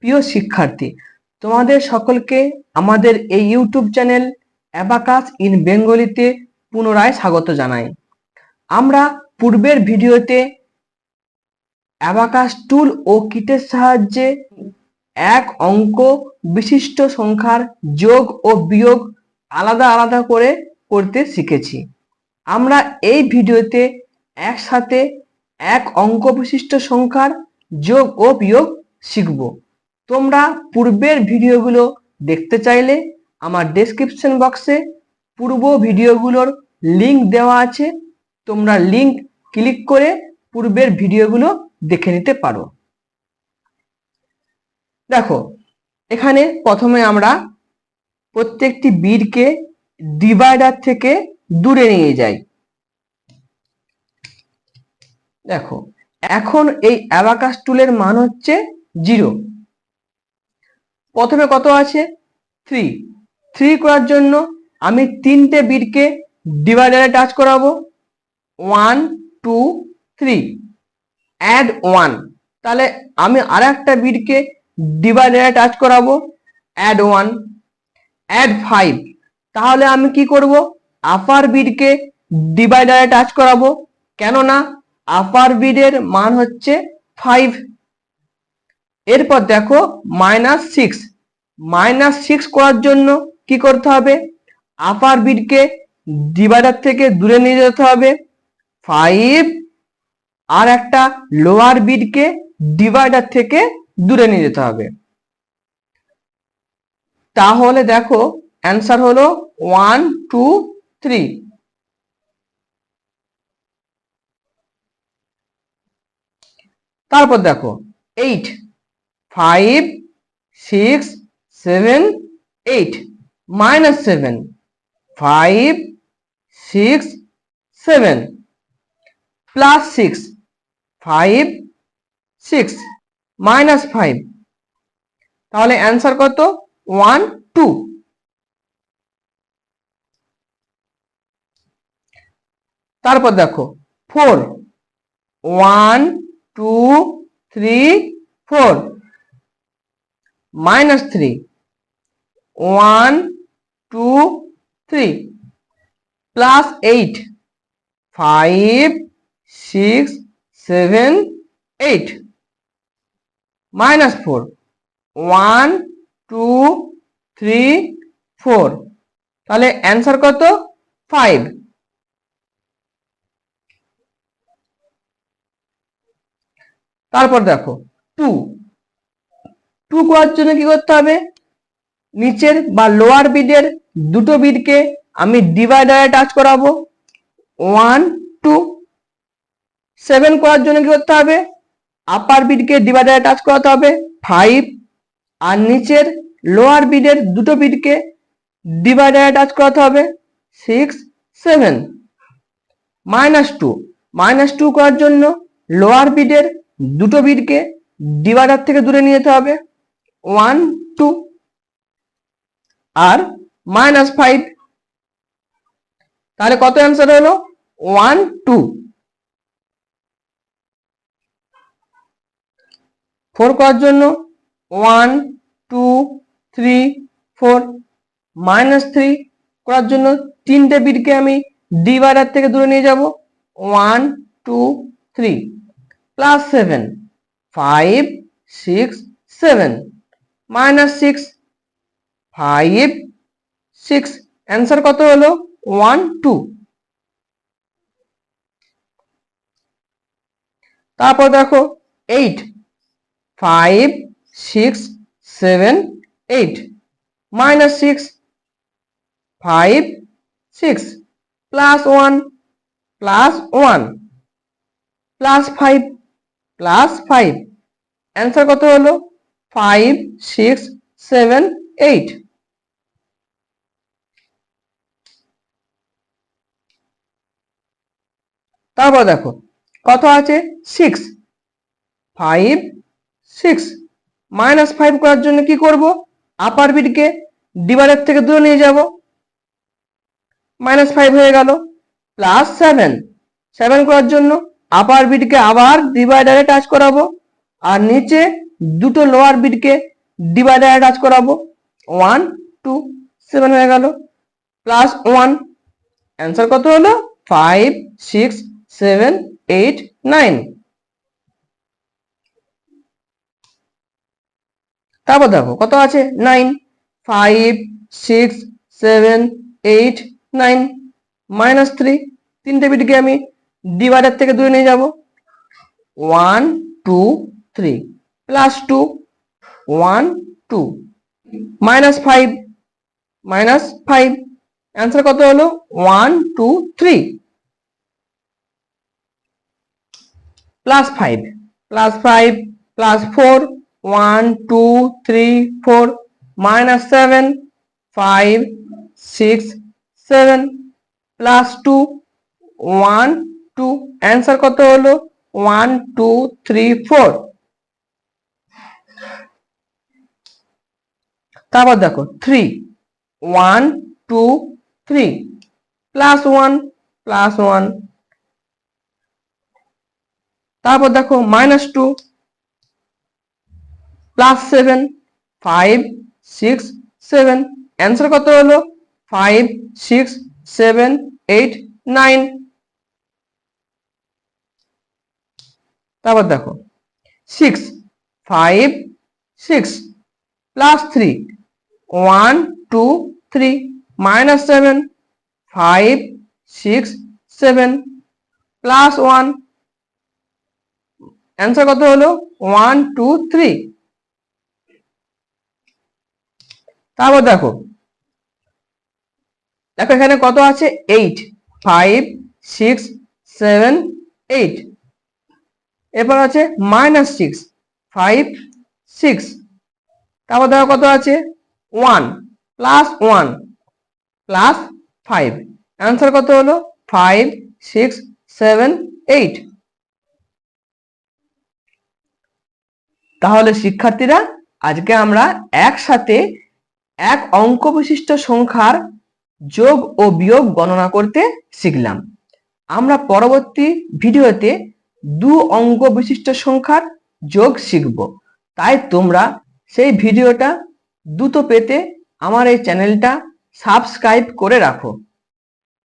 প্রিয় শিক্ষার্থী, তোমাদের সকলকে আমাদের এই ইউটিউব চ্যানেল অ্যাবাকাস ইন বেঙ্গলিতে পুনরায় স্বাগত জানাই। আমরা পূর্বের ভিডিওতে অ্যাবাকাস টুল ও কিটের সাহায্যে এক অঙ্ক বিশিষ্ট সংখ্যার যোগ ও বিয়োগ আলাদা আলাদা করে করতে শিখেছি। আমরা এই ভিডিওতে একসাথে এক অঙ্ক বিশিষ্ট সংখ্যার যোগ ও বিয়োগ শিখব। তোমরা পূর্বের ভিডিওগুলো দেখতে চাইলে আমার ডেসক্রিপশন বক্সে পূর্ব ভিডিওগুলোর লিংক দেওয়া আছে, তোমরা লিংক ক্লিক করে পূর্বের ভিডিওগুলো দেখে নিতে পারো। দেখো, এখানে প্রথমে আমরা প্রত্যেকটি বিটকে ডিভাইডার থেকে দূরে নিয়ে যাই। দেখো, এখন এই অ্যাবাকাস টুলের মান হচ্ছে 0। প্রথমে কত আছে? 3। 3 করার জন্য আমি তিনটে বিটকে ডিভাইডারে টাচ করাবো। 1 2 3, অ্যাড 1। তাহলে আমি আর একটা বিটকে ডিভাইডারে টাচ করাবো, অ্যাড 1। অ্যাড 5, তাহলে আমি কি করব? আপার বিটকে ডিভাইডারে টাচ করাবো, কেননা আপার বিটের মান হচ্ছে 5। এরপর দেখো -6। -6 করার জন্য কি করতে হবে? আপার বিটকে ডিভাইডার থেকে দূরে নিয়ে যেতে হবে 5, আর একটা লোয়ার বিটকে ডিভাইডার থেকে দূরে নিয়ে যেতে হবে। তাহলে দেখো অ্যান্সার হলো 1 2 3। তারপর দেখো 8। 5 6 7 8, -7। 5 6 7 +6, 5 6 -5। তাহলে অ্যান্সার কত? 1 2। তারপর দেখো 4। 1 2 3 4, -3। 1 2 3 +8, 5 6 7 8, -4। 1 2 3 4, তাহলে অ্যান্সার কত? 5। তারপর দেখো 2। 2 করার জন্য কি করতে হবে? নিচের বা লোয়ার বিটের দুটো বিটকে আমি ডিভাইডারে টাচ করাবো, 1 2। 7 করার জন্য কি করতে হবে? আপার বিটকে ডিভাইডারে টাচ করাতে হবে 5, আর নিচের লোয়ার বিটের দুটো বিটকে ডিভাইডারে টাচ করাতে হবে 6 7। -2। -2 করার জন্য লোয়ার বিটের দুটো বিটকে ডিভাইডার থেকে দূরে নিয়ে যেতে হবে 1 2, আর -5। তাহলে কত অ্যান্সার হলো? 1 2। 4 করার জন্য 1 2 3 4, -3 করার জন্য তিনটে বিটকে আমি ডিভাইডার থেকে দূরে নিয়ে যাব 1 2 3, +7 5 6 7, -6 5 6। অ্যান্সার কত হলো? 1 2। তারপর দেখো 8। 5 6 7 8, -6 5 6 +1 +1 +5 +5। অ্যান্সার কত হলো? 5 6 7 8। তারপর দেখো কত আছে? 6। 5 6 -5 করার জন্য কি করব? আপার বিটকে ডিভাইডার থেকে দূরে নিয়ে যাব, -5 হয়ে গেল। +7। 7 করার জন্য আপার বিটকে আবার ডিভাইডারে টাচ করাবো, আর নিচে দুটো লোয়ার বিটকে ডিভাইডারে টাচ করাবো, 1 2 7 হয়ে গেল, প্লাস 1, অ্যান্সার কত হলো 5 6 7 8 9। তারপর দেখো কত আছে 9, 5 6 7 8 9 -3, তিনটে বিটকে আমি ডিভাইডার থেকে দূরে নিয়ে যাব, 1 2 3 প্লাস 2 1 2 -5 -5, অ্যান্সার কত হলো 1 2 3, প্লাস 5 প্লাস 4 1 2 3 4 -7 5 6 7 প্লাস 2 1 2, অ্যান্সার কত হলো 1 2 3 4। তারপর দেখো 3 1 2 3 প্লাস 1, তারপর দেখো -2 প্লাস 7 5 6 7, অ্যান্সার কত হলো 5 6 7 8 9। তারপর দেখো 6 5 6 প্লাস 3 1 2 3 -7 5 6 7 প্লাস 1, অ্যান্সার কত হলো 1 2 3। তারপর দেখো এখানে কত আছে 8 5 6 7 8, এরপর আছে -6 5 6, তারপর দেখো কত আছে 1 প্লাস 1 প্লাস 5, অ্যান্সার কত হলো 5 6 7 8। তাহলে শিক্ষার্থীরা আজকে আমরা একসাথে এক অঙ্ক বিশিষ্ট সংখ্যার যোগ ও বিয়োগ গণনা করতে শিখলাম। আমরা পরবর্তী ভিডিওতে 2 অঙ্ক বিশিষ্ট সংখ্যার যোগ শিখব, তাই তোমরা সেই ভিডিওটা দ্রুত পেতে আমার এই চ্যানেলটা সাবস্ক্রাইব করে রাখো।